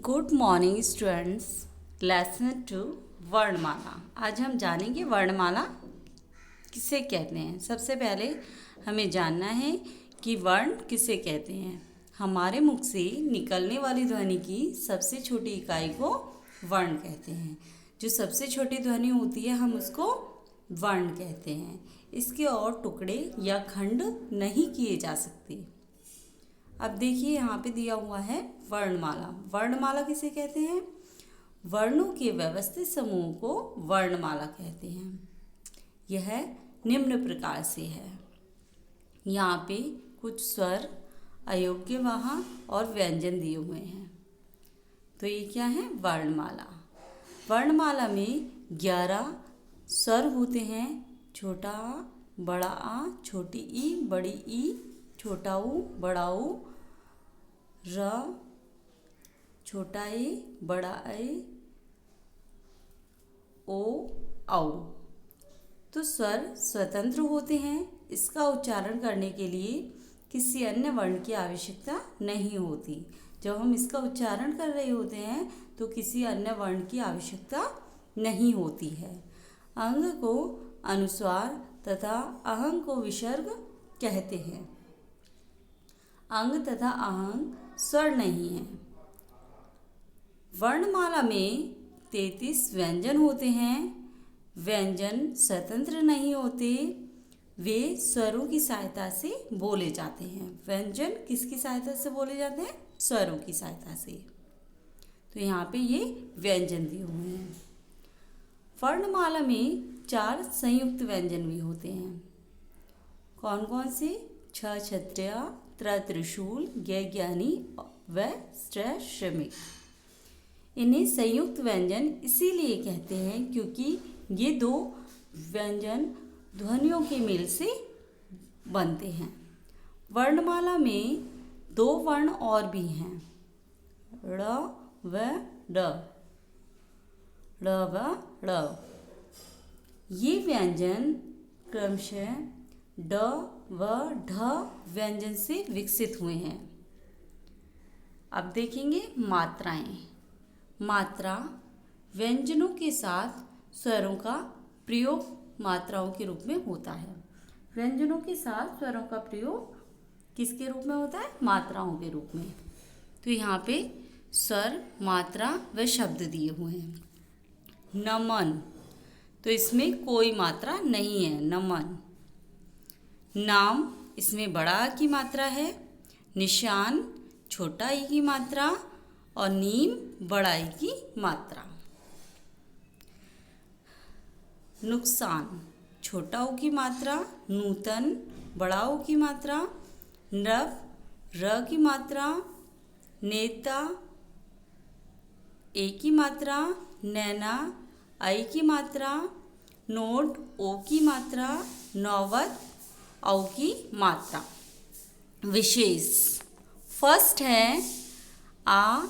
Good morning students. Lesson 2 वर्णमाला। आज हम जानेंगे वर्णमाला किसे कहते हैं। सबसे पहले हमें जानना है कि वर्ण किसे कहते हैं। हमारे मुख से निकलने वाली ध्वनि की सबसे छोटी इकाई को वर्ण कहते हैं। जो सबसे छोटी ध्वनि होती है हम उसको वर्ण कहते हैं। इसके और टुकड़े या खंड नहीं किए जा सकते। अब देखिए यहाँ पे दिया हुआ है वर्णमाला। वर्णमाला किसे कहते हैं? वर्णों के व्यवस्थित समूह को वर्णमाला कहते हैं। यह निम्न प्रकार से है। यहाँ पे कुछ स्वर, अयोग्यवाह और व्यंजन दिए हुए हैं। तो ये क्या है? वर्णमाला। वर्णमाला में 11 स्वर होते हैं। छोटा आ, बड़ा आ, छोटी ई, बड़ी ई, छोटा ऊ, बड़ा ऊ, र, छोटा ए, बड़ा ए, ओ, औ। तो स्वर स्वतंत्र होते हैं। इसका उच्चारण करने के लिए किसी अन्य वर्ण की आवश्यकता नहीं होती। जब हम इसका उच्चारण कर रहे होते हैं तो किसी अन्य वर्ण की आवश्यकता नहीं होती है। अंग को अनुस्वार तथा अहंग को विसर्ग कहते हैं। अंग तथा अहंग स्वर नहीं है। वर्णमाला में 33 व्यंजन होते हैं। व्यंजन स्वतंत्र नहीं होते, वे स्वरों की सहायता से बोले जाते हैं। व्यंजन किसकी सहायता से बोले जाते हैं? स्वरों की सहायता से। तो यहाँ पे ये व्यंजन दिए हुए हैं। वर्णमाला में 4 संयुक्त व्यंजन भी होते हैं। कौन कौन से? छ क्षत्रिय, त्र त्रिशूल, ज्ञ ज्ञानी व स्त्र श्रमिक। इन्हें संयुक्त व्यंजन इसीलिए कहते हैं क्योंकि ये 2 व्यंजन ध्वनियों के मेल से बनते हैं। वर्णमाला में 2 वर्ण और भी हैं, ड़ व ड। ड़ व ड़। ये व्यंजन क्रमशः ड व ढ व्यंजन से विकसित हुए हैं। अब देखेंगे मात्राएं। मात्रा व्यंजनों के साथ स्वरों का प्रयोग मात्राओं के रूप में होता है। व्यंजनों के साथ स्वरों का प्रयोग किसके रूप में होता है? मात्राओं के रूप में। तो यहाँ पे स्वर, मात्रा व शब्द दिए हुए हैं। नमन, तो इसमें कोई मात्रा नहीं है, नमन। नाम, इसमें बड़ा आ की मात्रा है। निशान, छोटा ई की मात्रा और नीम, बड़ा ई की मात्रा। नुकसान, छोटा ऊ की मात्रा। नूतन, बड़ा ऊ की मात्रा। नृप, र की मात्रा। नेता, ए की मात्रा। नैना, आई की मात्रा। नोट, ओ की मात्रा। नौबत, औ की मात्रा। विशेष, फर्स्ट है आ,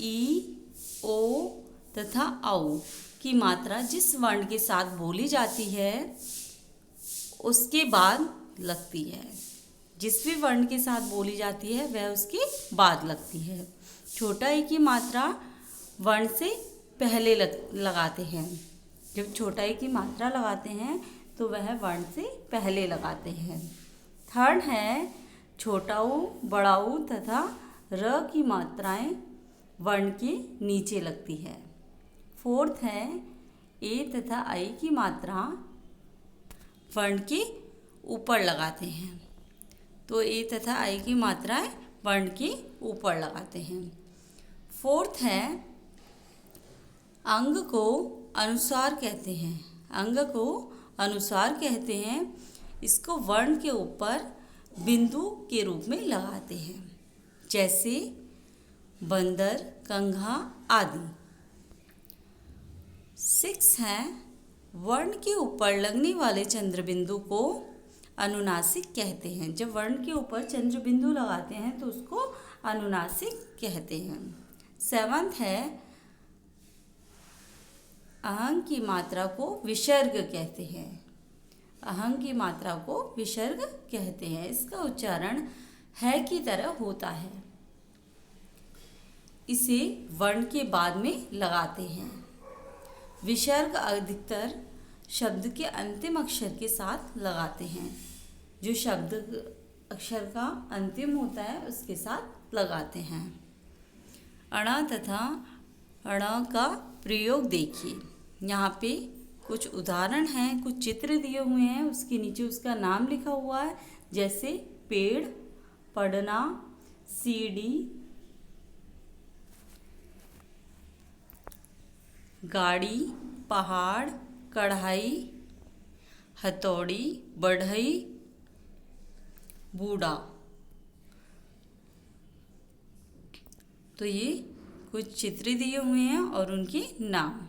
ई, ओ तथा औ की मात्रा जिस वर्ण के साथ बोली जाती है उसके बाद लगती है। जिस भी वर्ण के साथ बोली जाती है वह उसके बाद लगती है। छोटा ई की मात्रा वर्ण से पहले लगाते हैं। जब छोटा ई की मात्रा लगाते हैं तो वह वर्ण से पहले लगाते हैं। थर्ड है छोटा ऊ, बड़ा ऊ तथा र की मात्राएं वर्ण के नीचे लगती है। फोर्थ है ए तथा आई की मात्रा वर्ण के ऊपर लगाते हैं। तो ए तथा आई की मात्राएं वर्ण के ऊपर लगाते हैं। फोर्थ है अंग को अनुस्वार कहते हैं। अंग को अनुस्वार कहते हैं। इसको वर्ण के ऊपर बिंदु के रूप में लगाते हैं, जैसे बंदर, कंघा आदि। 6 है वर्ण के ऊपर लगने वाले चंद्र बिंदु को अनुनासिक कहते हैं। जब वर्ण के ऊपर चंद्र बिंदु लगाते हैं तो उसको अनुनासिक कहते हैं। 7 है अहंग की मात्रा को विसर्ग कहते हैं। अहंग की मात्रा को विसर्ग कहते हैं। इसका उच्चारण है की तरह होता है। इसे वर्ण के बाद में लगाते हैं। विसर्ग अधिकतर शब्द के अंतिम अक्षर के साथ लगाते हैं। जो शब्द अक्षर का अंतिम होता है उसके साथ लगाते हैं। अण तथा अण का प्रयोग देखिए। यहाँ पे कुछ उदाहरण हैं, कुछ चित्र दिए हुए हैं, उसके नीचे उसका नाम लिखा हुआ है, जैसे पेड़, पढ़ना, सीढ़ी, गाड़ी, पहाड़, कढ़ाई, हथौड़ी, बढ़ई, बूढ़ा। तो ये कुछ चित्र दिए हुए हैं और उनके नाम।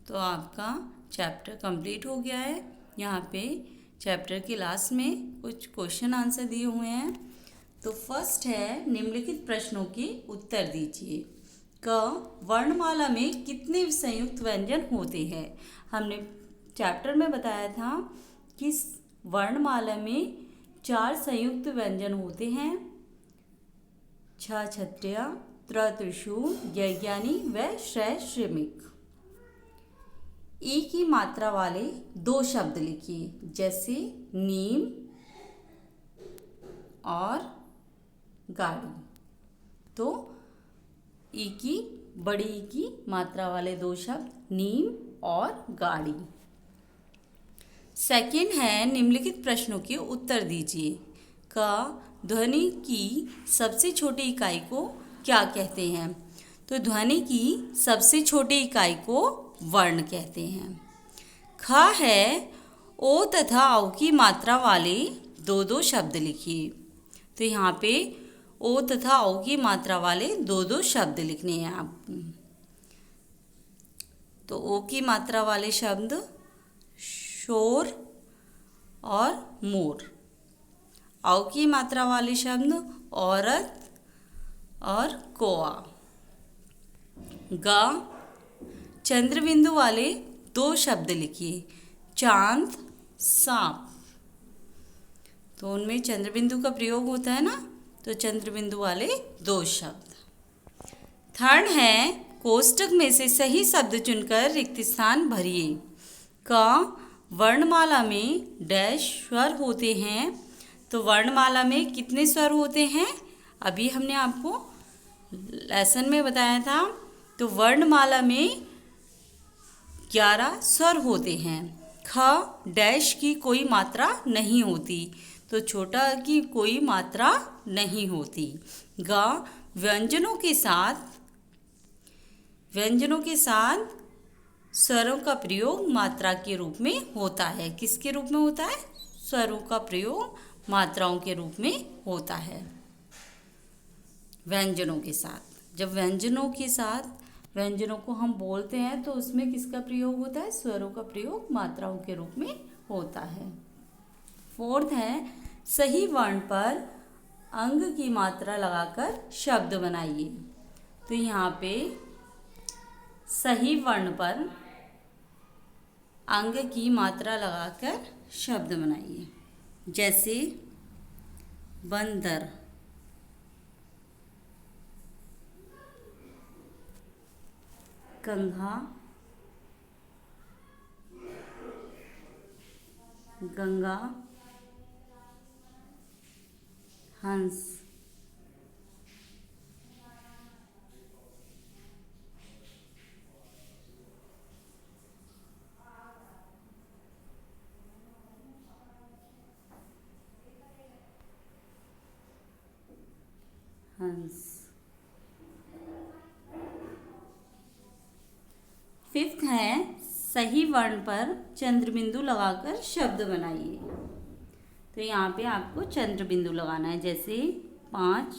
तो आपका चैप्टर कंप्लीट हो गया है। यहाँ पे चैप्टर के लास्ट में कुछ क्वेश्चन आंसर दिए हुए हैं। तो फर्स्ट है, निम्नलिखित प्रश्नों के उत्तर दीजिए। क, वर्णमाला में कितने संयुक्त व्यंजन होते हैं? हमने चैप्टर में बताया था कि वर्णमाला में 4 संयुक्त व्यंजन होते हैं। छ छत्रिया, त्र त्रिशूल, यज्ञानी व श्रय श्रमिक। ई की मात्रा वाले 2 शब्द लिखिए, जैसे नीम और गाड़ी। तो ई की बड़ी ई की मात्रा वाले 2 शब्द नीम और गाड़ी। सेकंड है, निम्नलिखित प्रश्नों के उत्तर दीजिए। क, ध्वनि की सबसे छोटी इकाई को क्या कहते हैं? तो ध्वनि की सबसे छोटी इकाई को वर्ण कहते हैं। ख है, ओ तथा औ की मात्रा वाले 2-2 शब्द लिखिए। तो यहाँ पे ओ तथा औ की मात्रा वाले 2-2 शब्द लिखने हैं आपको। तो ओ की मात्रा वाले शब्द शोर और मोर। औ की मात्रा वाले शब्द औरत और कोआ। ग, चंद्रबिंदु वाले 2 शब्द लिखिए, चांद, सांप। तो उनमें चंद्रबिंदु का प्रयोग होता है ना, तो चंद्रबिंदु वाले 2 शब्द। थर्ड है, कोष्टक में से सही शब्द चुनकर रिक्त स्थान भरिए। क, वर्णमाला में डैश स्वर होते हैं। तो वर्णमाला में कितने स्वर होते हैं? अभी हमने आपको लेसन में बताया था। तो वर्णमाला में 11 स्वर होते हैं। ख, डैश की कोई मात्रा नहीं होती। तो छोटा अ की कोई मात्रा नहीं होती। ग, व्यंजनों के साथ स्वरों का प्रयोग मात्रा के रूप में होता है। किसके रूप में होता है? स्वरों का प्रयोग मात्राओं के रूप में होता है। व्यंजनों के साथ, जब व्यंजनों को हम बोलते हैं तो उसमें किसका प्रयोग होता है? स्वरों का प्रयोग मात्राओं के रूप में होता है। फोर्थ है, सही वर्ण पर अंग की मात्रा लगाकर शब्द बनाइए। तो यहाँ पे सही वर्ण पर अंग की मात्रा लगाकर शब्द बनाइए, जैसे बंदर, कंघा, गंगा, हंस। फिफ्थ है, सही वर्ण पर चंद्रबिंदु लगाकर शब्द बनाइए। तो यहाँ पे आपको चंद्रबिंदु लगाना है, जैसे 5,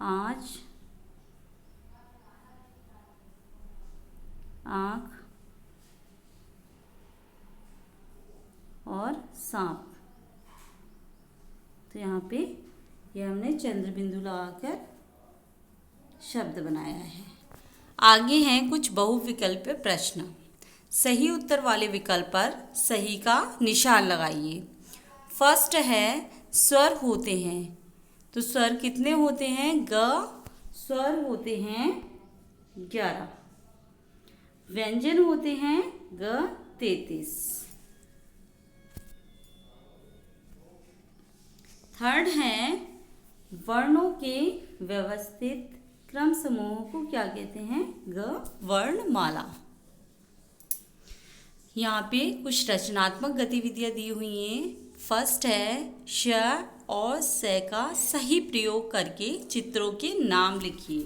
आँच, आँख और सांप। तो यहाँ पे ये हमने चंद्रबिंदु लगाकर शब्द बनाया है। आगे हैं कुछ बहुविकल्पीय प्रश्न। सही उत्तर वाले विकल्प पर सही का निशान लगाइए। फर्स्ट है स्वर होते हैं। तो स्वर कितने होते हैं? ग स्वर होते हैं 11। व्यंजन होते हैं ग 33। थर्ड है वर्णों के व्यवस्थित क्रम समूह को क्या कहते हैं? ग वर्णमाला। यहाँ पे कुछ रचनात्मक गतिविधियाँ दी हुई हैं। फर्स्ट है श और स का सही प्रयोग करके चित्रों के नाम लिखिए।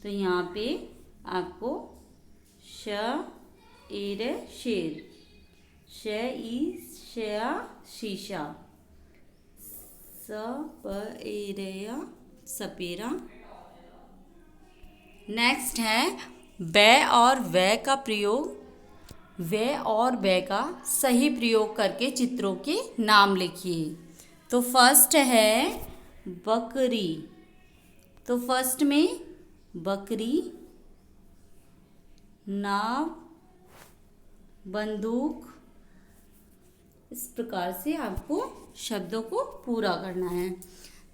तो यहाँ पे आपको श एर शेर, श ई शया शीशा, स प एरया सपेरा। नेक्स्ट है बै और वै का प्रयोग। वे और वे का सही प्रयोग करके चित्रों के नाम लिखिए। तो फर्स्ट है बकरी। तो फर्स्ट में बकरी, नाव, बंदूक। इस प्रकार से आपको शब्दों को पूरा करना है।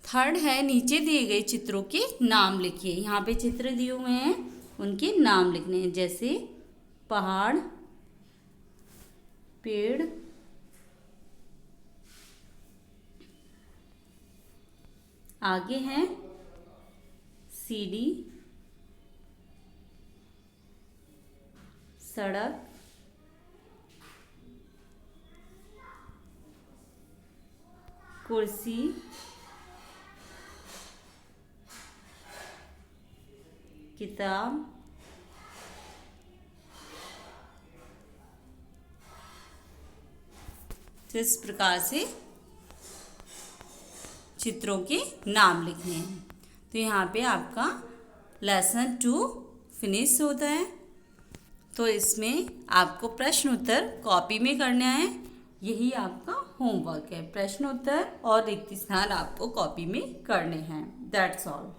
थर्ड है नीचे दिए गए चित्रों के नाम लिखिए। यहाँ पे चित्र दिए हुए हैं, उनके नाम लिखने हैं। जैसे पहाड़, पेड़, आगे है सीढ़ी, सड़क, कुर्सी, किताब, तो इस प्रकार से चित्रों के नाम लिखने हैं। तो यहाँ पे आपका लेसन 2 फिनिश होता है। तो इसमें आपको प्रश्न उत्तर कॉपी में करना है। यही आपका होमवर्क है। प्रश्न उत्तर और रिक्त स्थान आपको कॉपी में करने हैं। That's all.